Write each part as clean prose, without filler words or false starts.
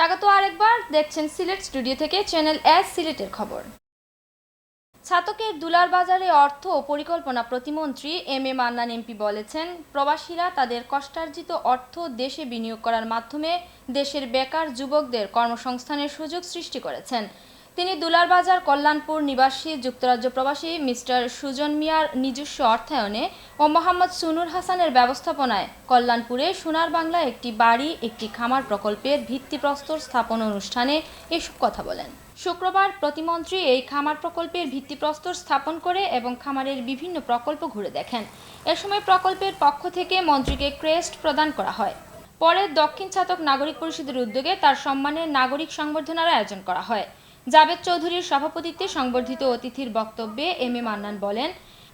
স্বাগত আরেকবার দেখছেন সিলেট স্টুডিও থেকে চ্যানেল এস সিলেটের খবর। ছাতকের দুলার বাজারে অর্থ ও পরিকল্পনা প্রতিমন্ত্রী এম এ মান্নান এমপি বলেছেন, প্রবাসীরা তাদের কষ্টার্জিত অর্থ দেশে বিনিয়োগ করার মাধ্যমে দেশের বেকার যুবকদের কর্মসংস্থানের সুযোগ সৃষ্টি করেছেন। তিনি দুলার বাজার কল্যাণপুর নিবাসী যুক্তরাজ্য প্রবাসী মিস্টার সুজন মিয়ার নিজস্ব অর্থায়নে ও মোহাম্মদ সুনুর হাসানের ব্যবস্থাপনায় কল্যাণপুরে সোনার বাংলা একটি বাড়ি একটি খামার প্রকল্পের ভিত্তিপ্রস্তর স্থাপন অনুষ্ঠানে এসব কথা বলেন। শুক্রবার প্রতিমন্ত্রী এই খামার প্রকল্পের ভিত্তিপ্রস্তর স্থাপন করে এবং খামারের বিভিন্ন প্রকল্প ঘুরে দেখেন। এ সময় প্রকল্পের পক্ষ থেকে মন্ত্রীকে ক্রেস্ট প্রদান করা হয়। পরে দক্ষিণ ছাতক নাগরিক পরিষদের উদ্যোগে তার সম্মানে নাগরিক সংবর্ধনার আয়োজন করা হয়। জাবেদ চৌধুরীর সভাপতিত্বে সংবর্ধিত অতিথির বক্তব্যে এম এ মান্নান বলেন,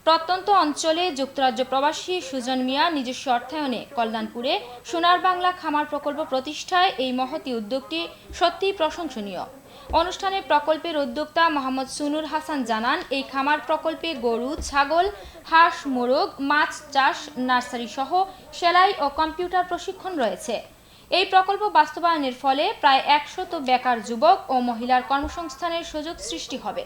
প্রত্যন্ত অঞ্চলে যুক্তরাজ্য প্রবাসী সুজন মিয়া নিজস্ব অর্থায়নে কল্যাণপুরে সোনার বাংলা খামার প্রকল্প প্রতিষ্ঠায় এই মহতী উদ্যোগটি সত্যিই প্রশংসনীয়। অনুষ্ঠানে প্রকল্পের উদ্যোক্তা মোহাম্মদ সুনুর হাসান জানান, এই খামার প্রকল্পে গরু, ছাগল, হাঁস, মোরগ, মাছ চাষ, নার্সারি সহ সেলাই ও কম্পিউটার প্রশিক্ষণ রয়েছে। এই প্রকল্প বাস্তবায়নের ফলে প্রায় 100 বেকার যুবক ও মহিলার কর্মসংস্থানের সুযোগ সৃষ্টি হবে।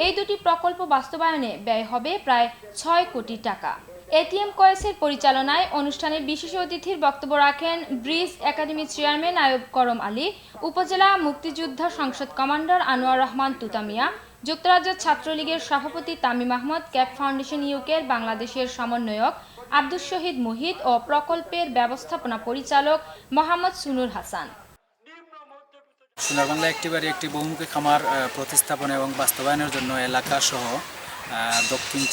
এই দুটি প্রকল্প বাস্তবায়নে ব্যয় হবে প্রায় 6 কোটি টাকা। এটিএম কয়েসের পরিচালনায় অনুষ্ঠানে বিশেষ অতিথির বক্তব্য রাখেন ব্রিজ একাডেমির চেয়ারম্যান আয়ুব করম আলী, উপজেলা মুক্তিযোদ্ধা সংসদ কমান্ডার আনোয়ার রহমান তুতামিয়া, যুক্তরাজ্য ছাত্রলীগের সভাপতি তামিম আহমদ, ক্যাপ ফাউন্ডেশন ইউকের বাংলাদেশের সমন্বয়ক আব্দুস শহীদ মুহিত ও প্রকল্পের ব্যবস্থাপনা পরিচালক মোহাম্মদ সুনুর হাসান। সোনার বাংলা একটি বাড়ি একটি বহুমুখী খামার প্রতিস্থাপন এবং বাস্তবায়নের জন্য এলাকা সহ দক্ষিণ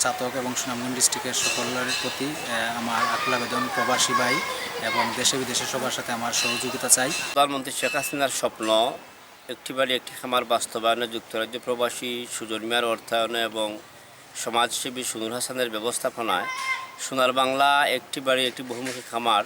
চাতক এবং সুনামগঞ্জ ডিস্ট্রিক্টের সকলের প্রতি আমার আকুল আবেদন, প্রবাসী ভাই এবং দেশে বিদেশে সবার সাথে আমার সহযোগিতা চাই। প্রধানমন্ত্রী শেখ হাসিনার স্বপ্ন একটি বাড়ি একটি খামার বাস্তবায়নে যুক্তরাজ্য প্রবাসী সুজন মিয়ার অর্থায়নে এবং সমাজসেবী সুনুর হাসানের ব্যবস্থাপনায় সোনার বাংলা একটি বাড়ি একটি বহুমুখী খামার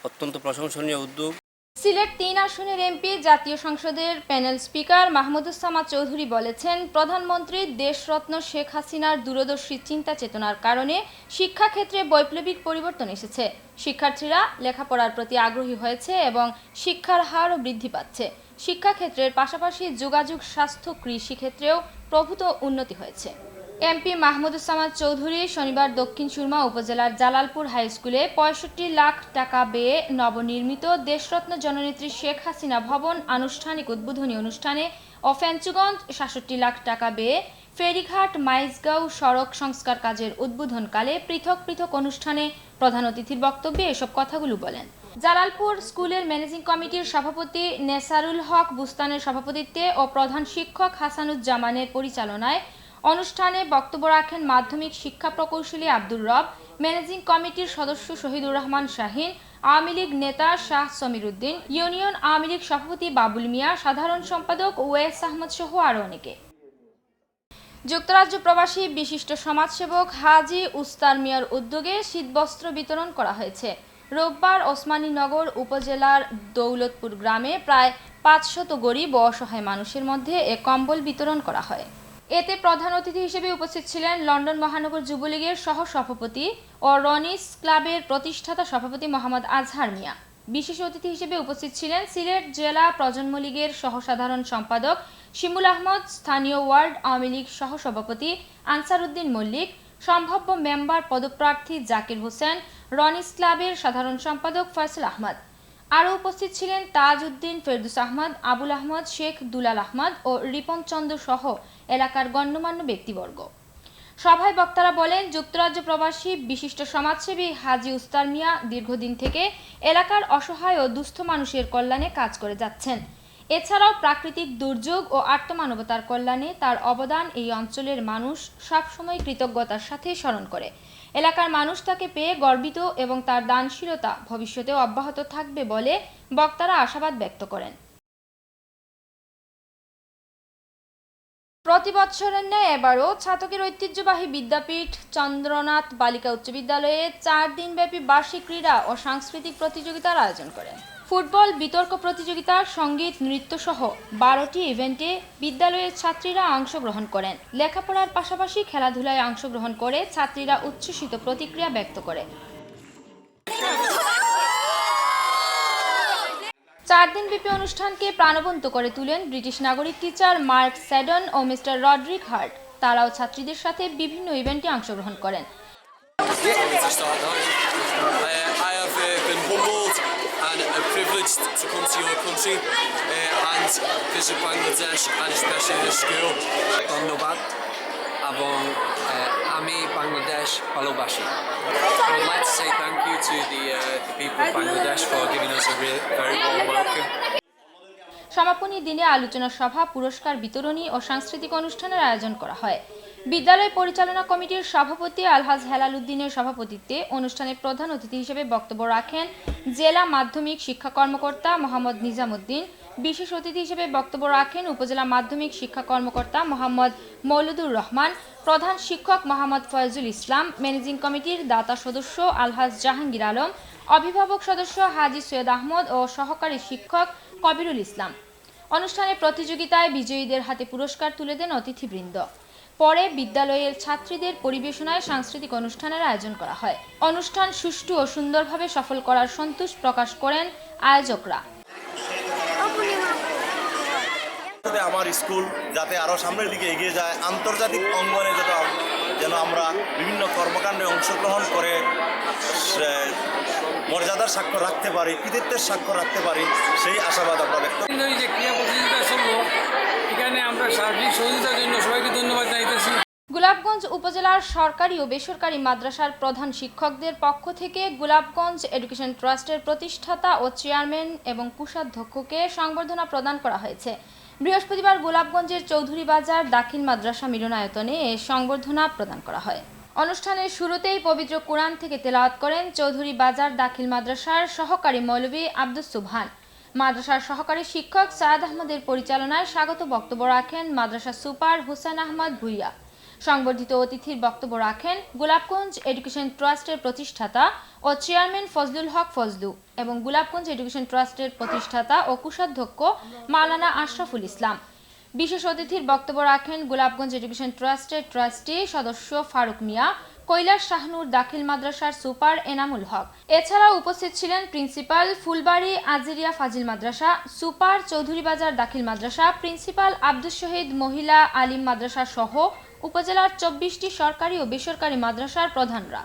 অত্যন্ত প্রশংসনীয় উদ্যোগ। সিলেট 3 আসনের এমপি জাতীয় সংসদের প্যানেল স্পিকার মাহমুদুজ্জামান চৌধুরী বলেছেন, প্রধানমন্ত্রী দেশরত্ন শেখ হাসিনার দূরদর্শী চিন্তা চেতনার কারণে শিক্ষাক্ষেত্রে বৈপ্লবিক পরিবর্তন এসেছে। শিক্ষার্থীরা লেখাপড়ার প্রতি আগ্রহী হয়েছে এবং শিক্ষার হারও বৃদ্ধি পাচ্ছে। শিক্ষাক্ষেত্রের পাশাপাশি যোগাযোগ, স্বাস্থ্য, কৃষি ক্ষেত্রেও প্রভূত উন্নতি হয়েছে। এমপি মাহমুদুজ্জামান চৌধুরী শনিবার দক্ষিণ সুরমা উপজেলার জালালপুর হাই স্কুলে 65 লাখ টাকা ব্যয়ে নবনির্মিত দেশরত্ন জননেত্রী শেখ হাসিনা ভবন আনুষ্ঠানিক উদ্বোধনী অনুষ্ঠানে ও ফেঞ্চুগঞ্জ 66 লাখ টাকা ব্যয়ে ফেরিঘাট মাইজগাঁও সড়ক সংস্কার কাজের উদ্বোধনকালে পৃথক পৃথক অনুষ্ঠানে প্রধান অতিথির বক্তব্যে এসব কথাগুলো বলেন। জালালপুর স্কুলের ম্যানেজিং কমিটির সভাপতি নেসারুল হক বুস্তানের সভাপতিত্বে ও প্রধান শিক্ষক হাসানুজ্জামানের পরিচালনায় অনুষ্ঠানে বক্তব্য রাখেন মাধ্যমিক শিক্ষা প্রকৌশলী আব্দুর রব, ম্যানেজিং কমিটির সদস্য শহীদুর রহমান শাহিন, আওয়ামী লীগ নেতা শাহ সমীর উদ্দিন, ইউনিয়ন আওয়ামী লীগ সভাপতি বাবুল মিয়া, সাধারণ সম্পাদক ওয়েস আহমদ সহ আরও অনেকে। যুক্তরাজ্য প্রবাসী বিশিষ্ট সমাজসেবক হাজি উস্তার মিয়ার উদ্যোগে শীতবস্ত্র বিতরণ করা হয়েছে। রোববার ওসমানীনগর উপজেলার দৌলতপুর গ্রামে প্রায় 500 গরিব ও অসহায় মানুষের মধ্যে এ কম্বল বিতরণ করা হয়। এতে প্রধান অতিথি হিসেবে উপস্থিত ছিলেন লন্ডন মহানগর যুবলীগের সহ সভাপতি ও রনিস ক্লাবের প্রতিষ্ঠাতা সভাপতি মোহাম্মদ আজহার মিয়া। বিশেষ অতিথি হিসেবে উপস্থিত ছিলেন সিলেট জেলা প্রজন্ম লীগের সহ সাধারণ সম্পাদক শিমুল আহমদ, স্থানীয় ওয়ার্ড আওয়ামী লীগ সহ সভাপতি আনসার উদ্দিন মল্লিক, সম্ভাব্য মেম্বার পদপ্রার্থী জাকির হোসেন, রনিস ক্লাবের সাধারণ সম্পাদক ফয়সাল আহমদ। আরও উপস্থিত ছিলেন তাজ উদ্দিন, ফেরদুস আহমদ, আবুল আহমদ, শেখ দুলাল আহমদ ও রিপন চন্দ্র সহ এলাকার গণ্যমান্য ব্যক্তিবর্গ। সভায় বক্তারা বলেন, যুক্তরাজ্য প্রবাসী বিশিষ্ট সমাজসেবী হাজি উস্তার মিয়া দীর্ঘদিন থেকে এলাকার অসহায় ও দুস্থ মানুষের কল্যাণে কাজ করে যাচ্ছেন। এছাড়াও প্রাকৃতিক দুর্যোগ ও আর্তমানবতার কল্যাণে তার অবদান এই অঞ্চলের মানুষ সবসময় কৃতজ্ঞতার সাথে স্মরণ করে। এলাকার মানুষ তাকে পেয়ে গর্বিত এবং তার দানশীলতা ভবিষ্যতেও অব্যাহত থাকবে বলে বক্তারা আশাবাদ ব্যক্ত করেন। প্রতি বছরের ন্যায় এবারও ছাতকের ঐতিহ্যবাহী বিদ্যাপীঠ চন্দ্রনাথ বালিকা উচ্চ বিদ্যালয়ে 4 দিনব্যাপী বার্ষিক ক্রীড়া ও সাংস্কৃতিক প্রতিযোগিতার আয়োজন করে। ফুটবল, বিতর্ক প্রতিযোগিতা, সঙ্গীত, নৃত্য সহ 12টি ইভেন্টে বিদ্যালয়ের ছাত্রীরা অংশগ্রহণ করেন। লেখাপড়ার পাশাপাশি খেলাধুলায় অংশগ্রহণ করে ছাত্রীরা উচ্ছ্বসিত প্রতিক্রিয়া ব্যক্ত করে। 4 দিনব্যাপী অনুষ্ঠানকে প্রাণবন্ত করে তুলেন ব্রিটিশ নাগরিক টিচার মার্ক স্যাডন ও মিস্টার রডরিক হার্ট। তারাও ছাত্রীদের সাথে বিভিন্ন ইভেন্টে অংশগ্রহণ করেন। I have been humbled and privileged to come to your country and visit Bangladesh and especially this school. ধন্যবাদ এবং আমি বাংলাদেশ ভালোবাসি। I would like to say thank you to the people of Bangladesh for giving us a very warm welcome. সমাপনী দিনে আলোচনা সভা, পুরস্কার বিতরণী ও সাংস্কৃতিক অনুষ্ঠানের আয়োজন করা হয়। বিদ্যালয় পরিচালনা কমিটির সভাপতি আলহাজ হেলাল উদ্দিনের সভাপতিত্বে অনুষ্ঠানে প্রধান অতিথি হিসেবে বক্তব্য রাখেন জেলা মাধ্যমিক শিক্ষা কর্মকর্তা মোহাম্মদ নিজামুদ্দিন। বিশেষ অতিথি হিসেবে বক্তব্য রাখেন উপজেলা মাধ্যমিক শিক্ষা কর্মকর্তা মোহাম্মদ মৌলুদুর রহমান, প্রধান শিক্ষক মোহাম্মদ ফয়জুল ইসলাম, ম্যানেজিং কমিটির দাতা সদস্য আলহাজ জাহাঙ্গীর আলম, অভিভাবক সদস্য হাজী সৈয়দ আহমদ ও সহকারী শিক্ষক কবিরুল ইসলাম। অনুষ্ঠানে প্রতিযোগিতায় বিজয়ীদের হাতে পুরস্কার তুলে দেন অতিথিবৃন্দ। পরে বিদ্যালয়ের ছাত্রীদের পরিবেশনায় সাংস্কৃতিক অনুষ্ঠানের আয়োজন করা হয়। অনুষ্ঠান সুষ্ঠু ও সুন্দরভাবে সফল করার সন্তোষ প্রকাশ করেন আয়োজকরা। আমার স্কুল যাতে আরো সামনের দিকে এগিয়ে যায়, আন্তর্জাতিক অঙ্গনে যেন আমরা বিভিন্ন কর্মকাণ্ডে অংশগ্রহণ করে মর্যাদার স্বাক্ষর রাখতে পারি, কৃতিত্বের স্বাক্ষর রাখতে পারি, সেই আশাবাদ আমরা ব্যক্ত করি। যে ক্রীড়া প্রতিযোগিতা চললো, এখানে আমরা সার্বিক সহযোগিতার জন্য সবাইকে ধন্যবাদ জানাইতেছি। গোলাপগঞ্জ উপজেলার সরকারি ও বেসরকারি মাদ্রাসার প্রধান শিক্ষকদের পক্ষ থেকে গোলাপগঞ্জ এডুকেশন ট্রাস্টের প্রতিষ্ঠাতা ও চেয়ারম্যান এবং কোষাধ্যক্ষকে সংবর্ধনা প্রদান করা হয়েছে। বৃহস্পতিবার গোলাপগঞ্জের চৌধুরী বাজার দাখিল মাদ্রাসা মিলনায়তনে এ সংবর্ধনা প্রদান করা হয়। অনুষ্ঠানের শুরুতেই পবিত্র কোরআন থেকে তেলাওয়াত করেন চৌধুরী বাজার দাখিল মাদ্রাসার সহকারী মৌলভী আব্দুস সুবহান। মাদ্রাসার সহকারী শিক্ষক সায়েদ আহমদের পরিচালনায় স্বাগত বক্তব্য রাখেন মাদ্রাসা সুপার হুসেন আহমদ ভুইয়া। সংবর্ধিত অতিথির বক্তব্য রাখেন গোলাপগঞ্জ এডুকেশন ট্রাস্টের প্রতিষ্ঠাতা ও চেয়ারম্যান ফজলুল হক ফজলু এবং গোলাপগঞ্জ এডুকেশন ট্রাস্টের প্রতিষ্ঠাতা ও কোষাধ্যক্ষ মাওলানা আশরাফুল ইসলাম। বিশেষ অতিথির বক্তব্য রাখেন গোলাপগঞ্জ এডুকেশন ট্রাস্টের ট্রাস্টি সদস্য ফারুক মিয়া, কৈলাস শাহনুর দাখিল মাদ্রাসার সুপার এনামুল হক। এছাড়াও উপস্থিত ছিলেন প্রিন্সিপাল ফুলবাড়ি আজিরিয়া ফাজিল মাদ্রাসা, সুপার চৌধুরী বাজার দাখিল মাদ্রাসা, প্রিন্সিপাল আব্দুস শহীদ মহিলা আলিম মাদ্রাসা সহ উপজেলার 24টি সরকারি ও বেসরকারি মাদ্রাসার প্রধানরা।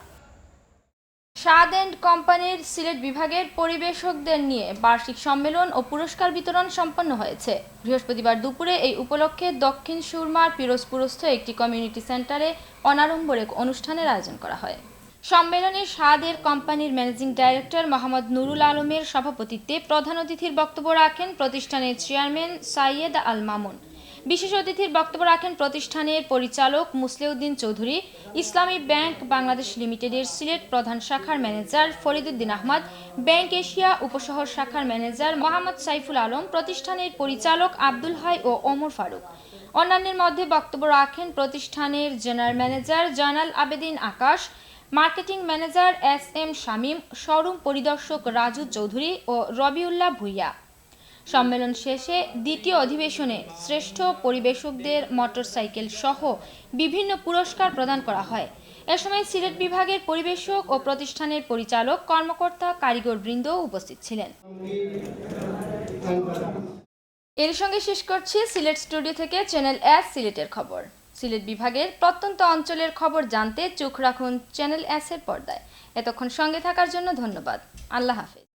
স্বাদ এন্ড কোম্পানির সিলেট বিভাগের পরিবেশকদের নিয়ে বার্ষিক সম্মেলন ও পুরস্কার বিতরণ সম্পন্ন হয়েছে। বৃহস্পতিবার দুপুরে এই উপলক্ষে দক্ষিণ সুরমার পিরোজপুরস্থ একটি কমিউনিটি সেন্টারে অনাড়ম্বরে অনুষ্ঠানের আয়োজন করা হয়। সম্মেলনে স্বাদ এন্ড কোম্পানির ম্যানেজিং ডাইরেক্টর মোহাম্মদ নুরুল আলমের সভাপতিত্বে প্রধান অতিথির বক্তব্য রাখেন প্রতিষ্ঠানের চেয়ারম্যান সাইয়েদ আল মামুন। বিশেষ অতিথির বক্তব্য রাখেন প্রতিষ্ঠানের পরিচালক মুসলিউদ্দিন চৌধুরী, ইসলামী ব্যাংক বাংলাদেশ লিমিটেডের সিলেট প্রধান শাখার manager Fariduddin Ahmed, bank Asia Upashahar শাখার ম্যানেজার মোহাম্মদ সাইফুল আলম, প্রতিষ্ঠানের পরিচালক আব্দুল হাই ও ওমর ফারুক। অন্যান্যের মধ্যে বক্তব্য রাখেন প্রতিষ্ঠানের general manager Joynal Abedin Akash, marketing manager SM Shamim, showroom পরিদর্শক রাজু চৌধুরী ও রবিউল্লাহ ভুইয়া। সম্মেলন শেষে দ্বিতীয় অধিবেশনে শ্রেষ্ঠ পরিবেশকদের মোটরসাইকেল সহ বিভিন্ন পুরস্কার প্রদান করা হয়। এ সময় সিলেট বিভাগের পরিবেশক ও প্রতিষ্ঠানের পরিচালক, কর্মকর্তা, কারিগরবৃন্দ উপস্থিত ছিলেন। এর সঙ্গে শেষ করছি সিলেট স্টুডিও থেকে চ্যানেল S সিলেটের খবর। সিলেট বিভাগের প্রত্যন্ত অঞ্চলের খবর জানতে চোখ রাখুন চ্যানেল S এর পর্দায়। এতক্ষণ সঙ্গে থাকার জন্য ধন্যবাদ। আল্লাহ হাফেজ।